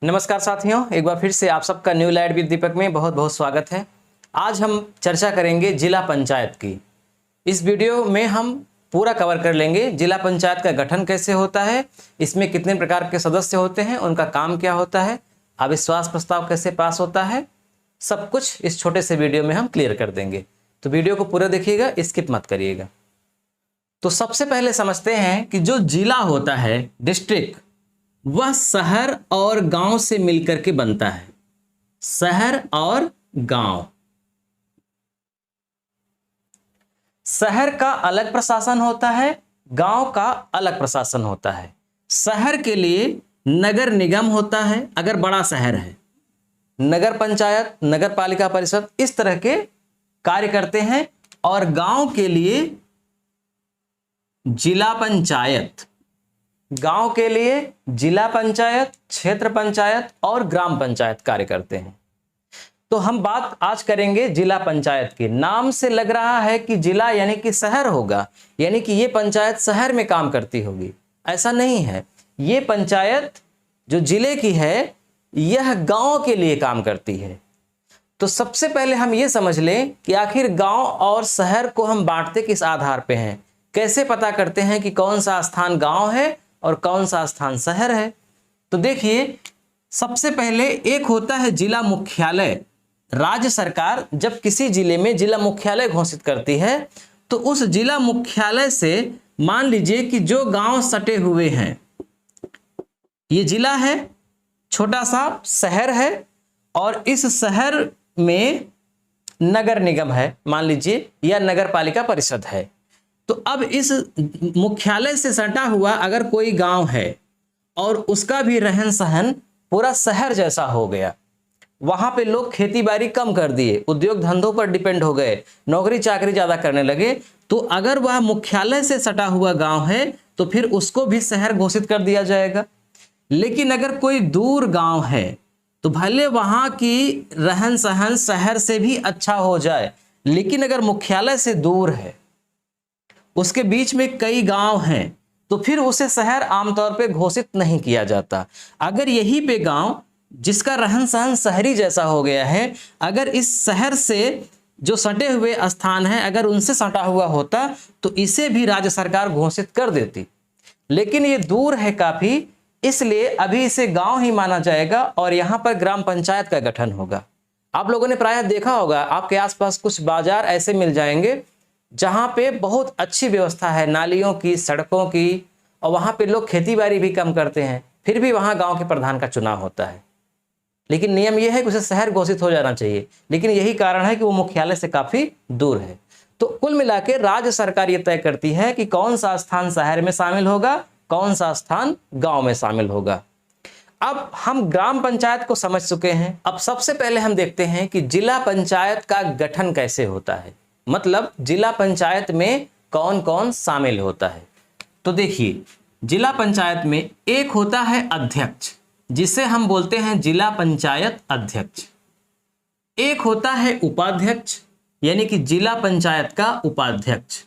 नमस्कार साथियों, एक बार फिर से आप सबका न्यू लाइट विद दीपक में बहुत बहुत स्वागत है। आज हम चर्चा करेंगे जिला पंचायत की। इस वीडियो में हम पूरा कवर कर लेंगे जिला पंचायत का गठन कैसे होता है, इसमें कितने प्रकार के सदस्य होते हैं, उनका काम क्या होता है, अविश्वास प्रस्ताव कैसे पास होता है, सब कुछ इस छोटे से वीडियो में हम क्लियर कर देंगे। तो वीडियो को पूरा देखिएगा, स्किप मत करिएगा। तो सबसे पहले समझते हैं कि जो जिला होता है, डिस्ट्रिक्ट, वह शहर और गांव से मिलकर के बनता है। शहर और गांव। शहर का अलग प्रशासन होता है, गांव का अलग प्रशासन होता है। शहर के लिए नगर निगम होता है, अगर बड़ा शहर है, नगर पंचायत, नगर पालिका परिषद इस तरह के कार्य करते हैं। और गांव के लिए जिला पंचायत, गांव के लिए जिला पंचायत, क्षेत्र पंचायत और ग्राम पंचायत कार्य करते हैं। तो हम बात आज करेंगे जिला पंचायत की। नाम से लग रहा है कि जिला यानी कि शहर होगा, यानी कि ये पंचायत शहर में काम करती होगी। ऐसा नहीं है। ये पंचायत जो जिले की है, यह गांव के लिए काम करती है। तो सबसे पहले हम ये समझ लें कि आखिर गांव और शहर को हम बांटते किस आधार पे हैं, कैसे पता करते हैं कि कौन सा स्थान गांव है और कौन सा स्थान शहर है। तो देखिए, सबसे पहले एक होता है जिला मुख्यालय। राज्य सरकार जब किसी जिले में जिला मुख्यालय घोषित करती है, तो उस जिला मुख्यालय से मान लीजिए कि जो गांव सटे हुए हैं, ये जिला है, छोटा सा शहर है और इस शहर में नगर निगम है मान लीजिए, या नगर पालिका परिषद है। तो अब इस मुख्यालय से सटा हुआ अगर कोई गांव है और उसका भी रहन सहन पूरा शहर जैसा हो गया, वहां पे लोग खेती बाड़ी कम कर दिए, उद्योग धंधों पर डिपेंड हो गए, नौकरी चाकरी ज्यादा करने लगे, तो अगर वह मुख्यालय से सटा हुआ गांव है तो फिर उसको भी शहर घोषित कर दिया जाएगा। लेकिन अगर कोई दूर गांव है तो भले वहां की रहन सहन शहर से भी अच्छा हो जाए, लेकिन अगर मुख्यालय से दूर है, उसके बीच में कई गांव हैं, तो फिर उसे शहर आमतौर पे घोषित नहीं किया जाता। अगर यही पे गांव जिसका रहन सहन शहरी जैसा हो गया है, अगर इस शहर से जो सटे हुए स्थान है अगर उनसे सटा हुआ होता तो इसे भी राज्य सरकार घोषित कर देती। लेकिन ये दूर है काफी, इसलिए अभी इसे गांव ही माना जाएगा और यहाँ पर ग्राम पंचायत का गठन होगा। आप लोगों ने प्रायः देखा होगा, आपके आसपास कुछ बाजार ऐसे मिल जाएंगे जहां पे बहुत अच्छी व्यवस्था है नालियों की, सड़कों की, और वहां पे लोग खेती बाड़ी भी कम करते हैं, फिर भी वहां गांव के प्रधान का चुनाव होता है। लेकिन नियम यह है कि उसे शहर घोषित हो जाना चाहिए, लेकिन यही कारण है कि वो मुख्यालय से काफी दूर है। तो कुल मिला के राज्य सरकार ये तय करती है कि कौन सा स्थान शहर में शामिल होगा, कौन सा स्थान गांव में शामिल होगा। अब हम ग्राम पंचायत को समझ चुके हैं। अब सबसे पहले हम देखते हैं कि जिला पंचायत का गठन कैसे होता है, मतलब जिला पंचायत में कौन कौन शामिल होता है। तो देखिए, जिला पंचायत में एक होता है अध्यक्ष, जिसे हम बोलते हैं जिला पंचायत अध्यक्ष। एक होता है उपाध्यक्ष, यानी कि जिला पंचायत का उपाध्यक्ष।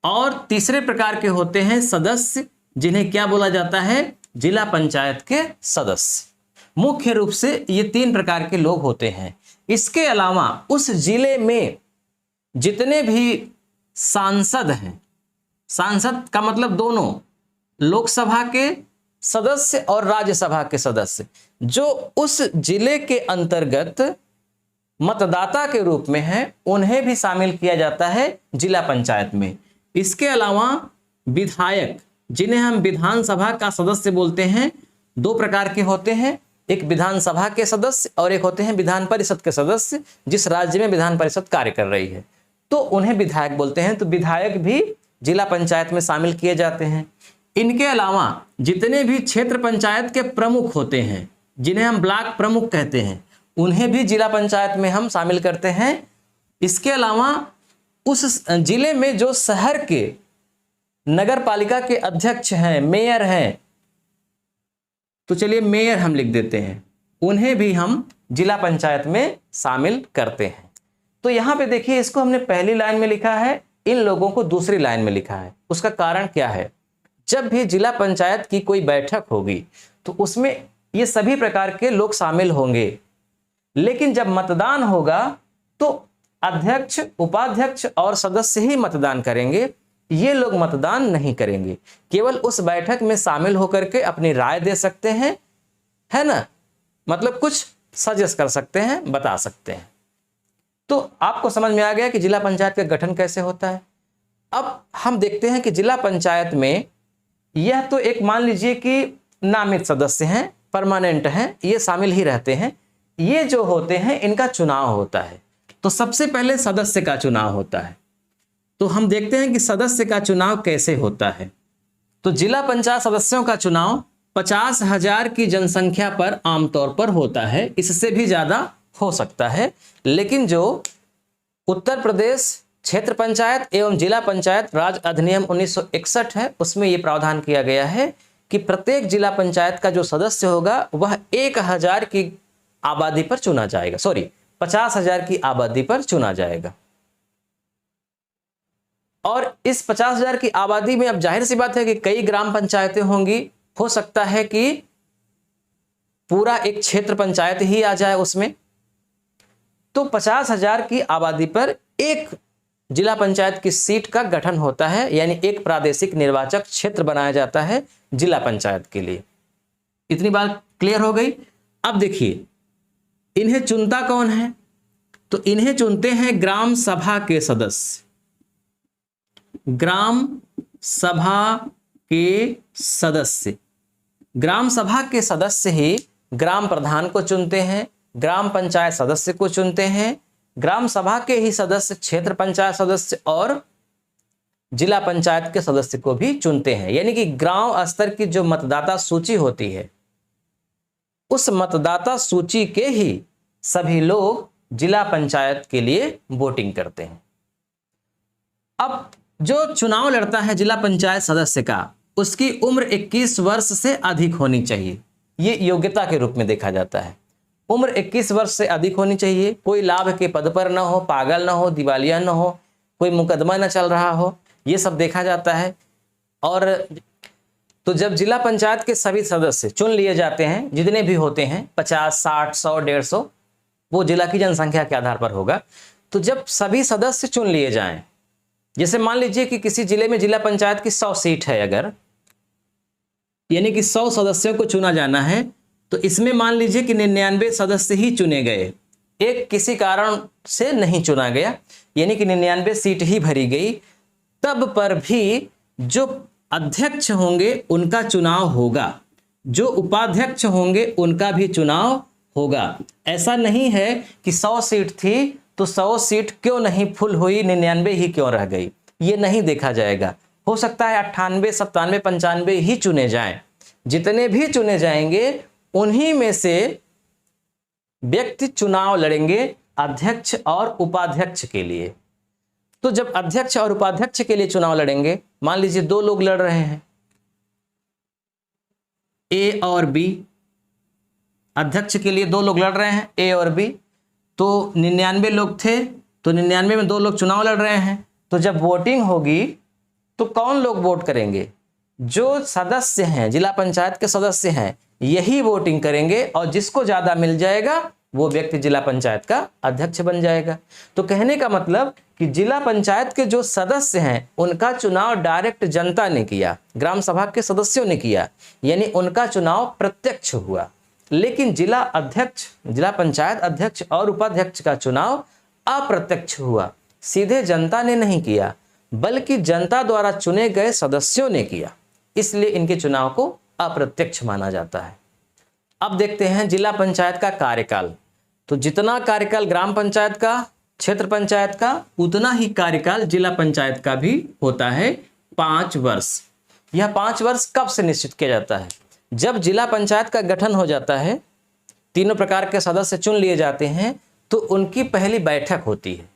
और तीसरे प्रकार के होते हैं सदस्य, जिन्हें क्या बोला जाता है, जिला पंचायत के सदस्य। मुख्य रूप से ये तीन प्रकार के लोग होते हैं। इसके अलावा उस जिले में जितने भी सांसद हैं, सांसद का मतलब दोनों, लोकसभा के सदस्य और राज्यसभा के सदस्य, जो उस जिले के अंतर्गत मतदाता के रूप में हैं, उन्हें भी शामिल किया जाता है जिला पंचायत में। इसके अलावा विधायक, जिन्हें हम विधानसभा का सदस्य बोलते हैं, दो प्रकार के होते हैं, एक विधानसभा के सदस्य और एक होते हैं विधान परिषद के सदस्य, जिस राज्य में विधान परिषद कार्य कर रही है, तो उन्हें विधायक बोलते हैं। तो विधायक भी जिला पंचायत में शामिल किए जाते हैं। इनके अलावा जितने भी क्षेत्र पंचायत के प्रमुख होते हैं, जिन्हें हम ब्लॉक प्रमुख कहते हैं, उन्हें भी जिला पंचायत में हम शामिल करते हैं। इसके अलावा उस जिले में जो शहर के नगर पालिका के अध्यक्ष हैं, मेयर हैं, तो चलिए मेयर हम लिख देते हैं, उन्हें भी हम जिला पंचायत में शामिल करते हैं। तो यहां पे देखिए, इसको हमने पहली लाइन में लिखा है, इन लोगों को दूसरी लाइन में लिखा है। उसका कारण क्या है, जब भी जिला पंचायत की कोई बैठक होगी तो उसमें ये सभी प्रकार के लोग शामिल होंगे। लेकिन जब मतदान होगा तो अध्यक्ष, उपाध्यक्ष और सदस्य ही मतदान करेंगे। ये लोग मतदान नहीं करेंगे, केवल उस बैठक में शामिल होकर के अपनी राय दे सकते हैं, है ना, मतलब कुछ सजेस्ट कर सकते हैं, बता सकते हैं। तो आपको समझ में आ गया कि जिला पंचायत का गठन कैसे होता है। अब हम देखते हैं कि जिला पंचायत में यह तो एक मान लीजिए कि नामित सदस्य हैं, परमानेंट हैं, ये शामिल ही रहते हैं। ये जो होते हैं इनका चुनाव होता है। तो सबसे पहले सदस्य का चुनाव होता है। तो हम देखते हैं कि सदस्य का चुनाव कैसे होता है। तो जिला पंचायत सदस्यों का चुनाव 50,000 की जनसंख्या पर आमतौर पर होता है, इससे भी ज्यादा हो सकता है। लेकिन जो उत्तर प्रदेश क्षेत्र पंचायत एवं जिला पंचायत राज अधिनियम 1961 है, उसमें यह प्रावधान किया गया है कि प्रत्येक जिला पंचायत का जो सदस्य होगा वह 1,000 की आबादी पर चुना जाएगा, 50,000 की आबादी पर चुना जाएगा। और इस 50,000 की आबादी में अब जाहिर सी बात है कि कई ग्राम पंचायतें होंगी, हो सकता है कि पूरा एक क्षेत्र पंचायत ही आ जाए उसमें। तो 50,000 की आबादी पर एक जिला पंचायत की सीट का गठन होता है, यानी एक प्रादेशिक निर्वाचक क्षेत्र बनाया जाता है जिला पंचायत के लिए। इतनी बात क्लियर हो गई। अब देखिए इन्हें चुनता कौन है, तो इन्हें चुनते हैं ग्राम सभा के सदस्य। ग्राम सभा के सदस्य, ग्राम सभा के सदस्य ही ग्राम प्रधान को चुनते हैं, ग्राम पंचायत सदस्य को चुनते हैं, ग्राम सभा के ही सदस्य क्षेत्र पंचायत सदस्य और जिला पंचायत के सदस्य को भी चुनते हैं। यानी कि गांव स्तर की जो मतदाता सूची होती है, उस मतदाता सूची के ही सभी लोग जिला पंचायत के लिए वोटिंग करते हैं। अब जो चुनाव लड़ता है जिला पंचायत सदस्य का, उसकी उम्र 21 वर्ष से अधिक होनी चाहिए। ये योग्यता के रूप में देखा जाता है। उम्र 21 वर्ष से अधिक होनी चाहिए, कोई लाभ के पद पर ना हो, पागल ना हो, दिवालिया ना हो, कोई मुकदमा ना चल रहा हो, ये सब देखा जाता है। और तो जब जिला पंचायत के सभी सदस्य चुन लिए जाते हैं, जितने भी होते हैं 50, 60, 100, 150, वो जिला की जनसंख्या के आधार पर होगा। तो जब सभी सदस्य चुन लिए जाएं, जैसे मान लीजिए कि किसी जिले में जिला पंचायत की 100 सीट है, अगर यानी कि 100 सदस्यों को चुना जाना है, तो इसमें मान लीजिए कि 99 सदस्य ही चुने गए, एक किसी कारण से नहीं चुना गया, यानी कि 99 सीट ही भरी गई, तब पर भी जो अध्यक्ष होंगे उनका चुनाव होगा, जो उपाध्यक्ष होंगे उनका भी चुनाव होगा। ऐसा नहीं है कि 100 सीट थी तो 100 सीट क्यों नहीं फुल हुई, 99 ही क्यों रह गई, ये नहीं देखा जाएगा। हो सकता है 98, 97, 95 ही चुने जाएं। जितने भी चुने जाएंगे उन्हीं में से व्यक्ति चुनाव लड़ेंगे अध्यक्ष और उपाध्यक्ष के लिए। तो जब अध्यक्ष और उपाध्यक्ष के लिए चुनाव लड़ेंगे, मान लीजिए 2 लोग लड़ रहे हैं, ए और बी, अध्यक्ष के लिए 2 लोग लड़ रहे हैं, ए और बी। तो 99 लोग थे, तो 99 में 2 लोग चुनाव लड़ रहे हैं। तो जब वोटिंग होगी तो कौन लोग वोट करेंगे? जो सदस्य हैं, जिला पंचायत के सदस्य हैं, यही वोटिंग करेंगे, और जिसको ज्यादा मिल जाएगा वो व्यक्ति जिला पंचायत का अध्यक्ष बन जाएगा। तो कहने का मतलब कि जिला पंचायत के जो सदस्य हैं उनका चुनाव डायरेक्ट जनता ने किया, ग्राम सभा के सदस्यों ने किया, यानी उनका चुनाव प्रत्यक्ष हुआ। लेकिन जिला अध्यक्ष, जिला पंचायत अध्यक्ष और उपाध्यक्ष का चुनाव अप्रत्यक्ष हुआ, सीधे जनता ने नहीं किया, बल्कि जनता द्वारा चुने गए सदस्यों ने किया, इसलिए इनके चुनाव को अप्रत्यक्ष माना जाता है। अब देखते हैं जिला पंचायत का कार्यकाल। तो जितना कार्यकाल ग्राम पंचायत का, क्षेत्र पंचायत का, उतना ही कार्यकाल जिला पंचायत का भी होता है, 5 वर्ष। यह 5 वर्ष कब से निश्चित किया जाता है? जब जिला पंचायत का गठन हो जाता है, तीनों प्रकार के सदस्य चुन लिए जाते हैं, तो उनकी पहली बैठक होती है।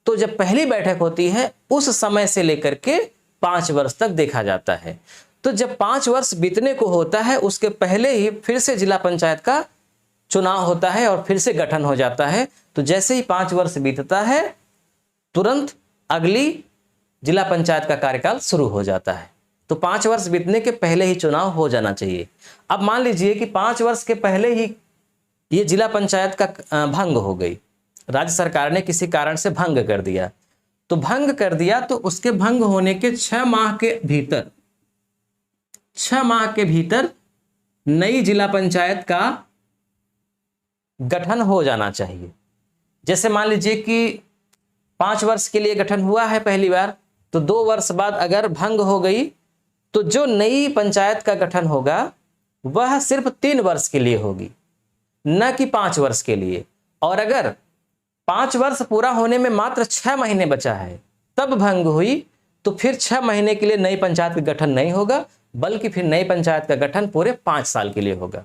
तो जब पहली बैठक होती है उस समय से लेकर के 5 वर्ष तक देखा जाता है। तो जब 5 वर्ष बीतने को होता है, उसके पहले ही फिर से जिला पंचायत का चुनाव होता है और फिर से गठन हो जाता है। तो जैसे ही 5 वर्ष बीतता है, तुरंत अगली जिला पंचायत का कार्यकाल शुरू हो जाता है। तो 5 वर्ष बीतने के पहले ही चुनाव हो जाना चाहिए। अब मान लीजिए कि 5 वर्ष के पहले ही ये जिला पंचायत का भंग हो गई, राज्य सरकार ने किसी कारण से भंग कर दिया, तो भंग कर दिया तो उसके भंग होने के 6 माह के भीतर 6 माह के भीतर नई जिला पंचायत का गठन हो जाना चाहिए। जैसे मान लीजिए कि 5 वर्ष के लिए गठन हुआ है पहली बार, तो 2 वर्ष बाद अगर भंग हो गई तो जो नई पंचायत का गठन होगा वह सिर्फ 3 वर्ष के लिए होगी, न कि 5 वर्ष के लिए। और अगर 5 वर्ष पूरा होने में मात्र 6 महीने बचा है तब भंग हुई तो फिर 6 महीने के लिए नई पंचायत का गठन नहीं होगा, बल्कि फिर नई पंचायत का गठन पूरे 5 साल के लिए होगा।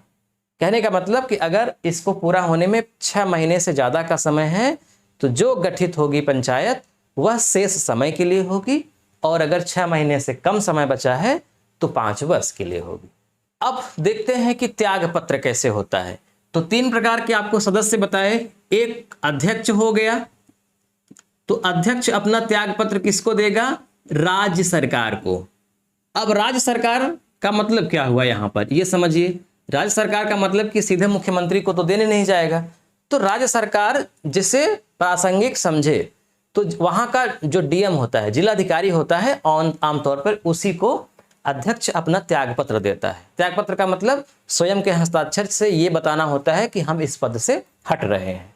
कहने का मतलब कि अगर इसको पूरा होने में 6 महीने से ज़्यादा का समय है तो जो गठित होगी पंचायत वह शेष समय के लिए होगी, और अगर 6 महीने से कम समय बचा है तो 5 वर्ष के लिए होगी। अब देखते हैं कि त्याग पत्र कैसे होता है। तो 3 प्रकार के आपको सदस्य बताए। एक अध्यक्ष हो गया, तो अध्यक्ष अपना त्याग पत्र किसको देगा? राज्य सरकार को। अब राज्य सरकार का मतलब क्या हुआ यहाँ पर, ये समझिए। राज्य सरकार का मतलब कि सीधे मुख्यमंत्री को तो देने नहीं जाएगा, तो राज्य सरकार जिसे प्रासंगिक समझे तो वहां का जो डीएम होता है, जिलाधिकारी होता है, आमतौर पर उसी को अध्यक्ष अपना त्यागपत्र देता है। त्यागपत्र का मतलब स्वयं के हस्ताक्षर से ये बताना होता है कि हम इस पद से हट रहे हैं।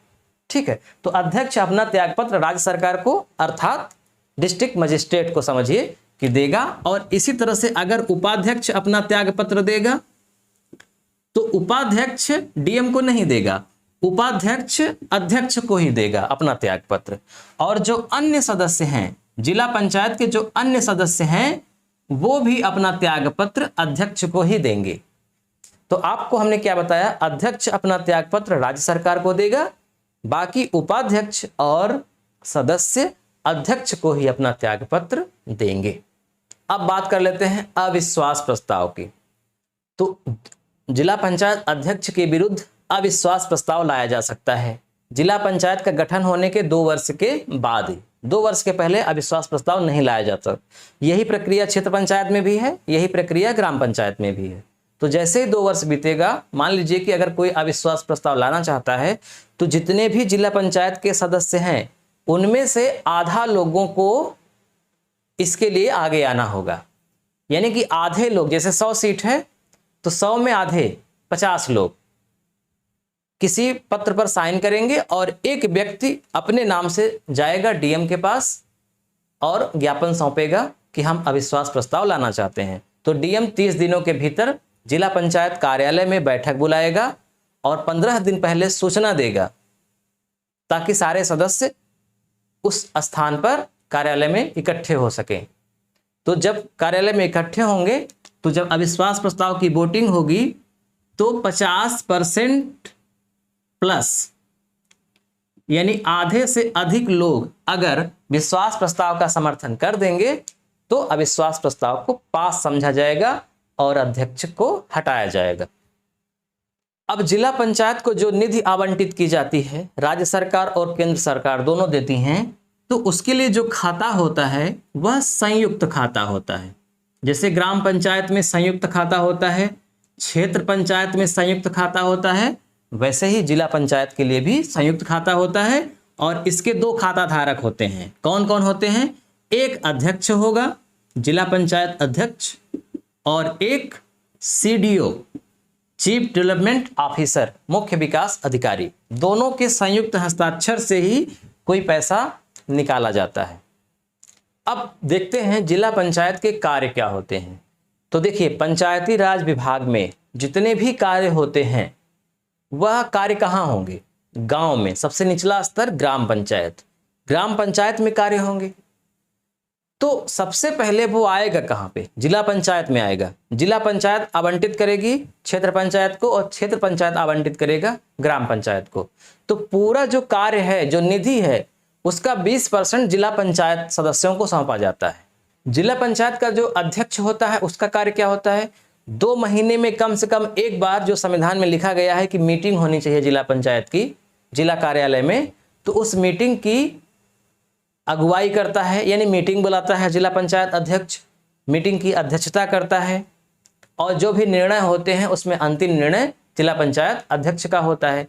ठीक है, तो अध्यक्ष अपना त्यागपत्र राज्य सरकार को अर्थात डिस्ट्रिक्ट मजिस्ट्रेट को समझिए कि देगा। और इसी तरह से अगर उपाध्यक्ष अपना त्यागपत्र देगा तो उपाध्यक्ष डीएम को नहीं देगा, उपाध्यक्ष अध्यक्ष को ही देगा अपना त्यागपत्र। और जो अन्य सदस्य हैं, जिला पंचायत के जो अन्य सदस्य हैं, वो भी अपना त्यागपत्र अध्यक्ष को ही देंगे। तो आपको हमने क्या बताया, अध्यक्ष अपना त्यागपत्र राज्य सरकार को देगा, बाकी उपाध्यक्ष और सदस्य अध्यक्ष को ही अपना त्यागपत्र देंगे। अब बात कर लेते हैं अविश्वास प्रस्ताव की। तो जिला पंचायत अध्यक्ष के विरुद्ध अविश्वास प्रस्ताव लाया जा सकता है जिला पंचायत का गठन होने के 2 वर्ष के बाद ही। 2 वर्ष के पहले अविश्वास प्रस्ताव नहीं लाया जाता। यही प्रक्रिया क्षेत्र पंचायत में भी है, यही प्रक्रिया ग्राम पंचायत में भी है। तो जैसे ही 2 वर्ष बीतेगा, मान लीजिए कि अगर कोई अविश्वास प्रस्ताव लाना चाहता है तो जितने भी जिला पंचायत के सदस्य हैं उनमें से आधा लोगों को इसके लिए आगे आना होगा। यानी कि आधे लोग, जैसे 100 सीट है तो 100 में आधे 50 लोग किसी पत्र पर साइन करेंगे और एक व्यक्ति अपने नाम से जाएगा डीएम के पास और ज्ञापन सौंपेगा कि हम अविश्वास प्रस्ताव लाना चाहते हैं। तो डीएम 30 दिनों के भीतर जिला पंचायत कार्यालय में बैठक बुलाएगा और 15 दिन पहले सूचना देगा ताकि सारे सदस्य उस स्थान पर कार्यालय में इकट्ठे हो सकें। तो जब कार्यालय में इकट्ठे होंगे तो जब अविश्वास प्रस्ताव की वोटिंग होगी तो 50% प्लस यानी आधे से अधिक लोग अगर विश्वास प्रस्ताव का समर्थन कर देंगे तो अविश्वास प्रस्ताव को पास समझा जाएगा और अध्यक्ष को हटाया जाएगा। अब जिला पंचायत को जो निधि आवंटित की जाती है, राज्य सरकार और केंद्र सरकार दोनों देती हैं, तो उसके लिए जो खाता होता है वह संयुक्त खाता होता है। जैसे ग्राम पंचायत में संयुक्त खाता होता है, क्षेत्र पंचायत में संयुक्त खाता होता है, वैसे ही जिला पंचायत के लिए भी संयुक्त खाता होता है। और इसके 2 खाता धारक होते हैं। कौन कौन होते हैं? एक अध्यक्ष होगा, जिला पंचायत अध्यक्ष, और एक सीडीओ, चीफ डेवलपमेंट ऑफिसर, मुख्य विकास अधिकारी। दोनों के संयुक्त हस्ताक्षर से ही कोई पैसा निकाला जाता है। अब देखते हैं जिला पंचायत के कार्य क्या होते हैं। तो देखिए, पंचायती राज विभाग में जितने भी कार्य होते हैं वह कार्य कहाँ होंगे? गांव में। सबसे निचला स्तर ग्राम पंचायत, ग्राम पंचायत में कार्य होंगे। तो सबसे पहले वो आएगा कहाँ पे? जिला पंचायत में आएगा। जिला पंचायत आवंटित करेगी क्षेत्र पंचायत को और क्षेत्र पंचायत आवंटित करेगा ग्राम पंचायत को। तो पूरा जो कार्य है, जो निधि है, उसका 20% जिला पंचायत सदस्यों को सौंपा जाता है। जिला पंचायत का जो अध्यक्ष होता है उसका कार्य क्या होता है? 2 महीने में कम से कम एक बार, जो संविधान में लिखा गया है कि मीटिंग होनी चाहिए जिला पंचायत की जिला कार्यालय में, तो उस मीटिंग की अगुवाई करता है, यानी मीटिंग बुलाता है जिला पंचायत अध्यक्ष। मीटिंग की अध्यक्षता करता है और जो भी निर्णय होते हैं उसमें अंतिम निर्णय जिला पंचायत अध्यक्ष का होता है।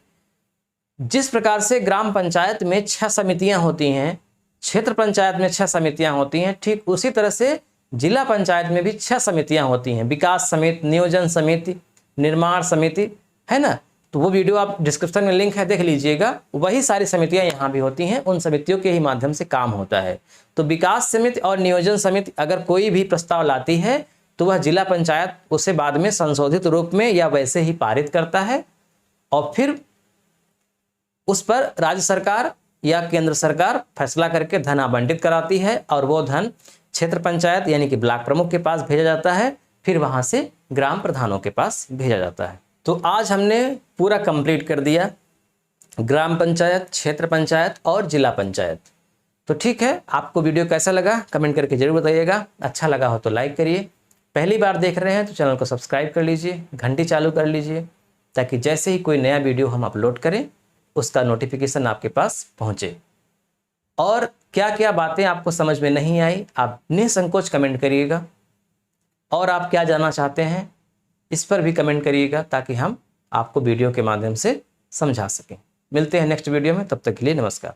जिस प्रकार से ग्राम पंचायत में 6 समितियां होती हैं, क्षेत्र पंचायत में 6 समितियां होती हैं, ठीक उसी तरह से जिला पंचायत में भी 6 समितियां होती हैं। विकास समिति, नियोजन समिति, निर्माण समिति, है ना। तो वो वीडियो आप डिस्क्रिप्शन में लिंक है, देख लीजिएगा। वही सारी समितियां यहाँ भी होती हैं, उन समितियों के ही माध्यम से काम होता है। तो विकास समिति और नियोजन समिति अगर कोई भी प्रस्ताव लाती है तो वह जिला पंचायत उसे बाद में संशोधित रूप में या वैसे ही पारित करता है और फिर उस पर राज्य सरकार या केंद्र सरकार फैसला करके धन आवंटित कराती है और वो धन क्षेत्र पंचायत यानी कि ब्लॉक प्रमुख के पास भेजा जाता है, फिर वहां से ग्राम प्रधानों के पास भेजा जाता है। तो आज हमने पूरा कंप्लीट कर दिया ग्राम पंचायत, क्षेत्र पंचायत और जिला पंचायत। तो ठीक है, आपको वीडियो कैसा लगा कमेंट करके जरूर बताइएगा। अच्छा लगा हो तो लाइक करिए, पहली बार देख रहे हैं तो चैनल को सब्सक्राइब कर लीजिए, घंटी चालू कर लीजिए ताकि जैसे ही कोई नया वीडियो हम अपलोड करें उसका नोटिफिकेशन आपके पास पहुंचे। और क्या क्या बातें आपको समझ में नहीं आई आप निसंकोच कमेंट करिएगा, और आप क्या जानना चाहते हैं इस पर भी कमेंट करिएगा ताकि हम आपको वीडियो के माध्यम से समझा सकें। मिलते हैं नेक्स्ट वीडियो में, तब तक के लिए नमस्कार।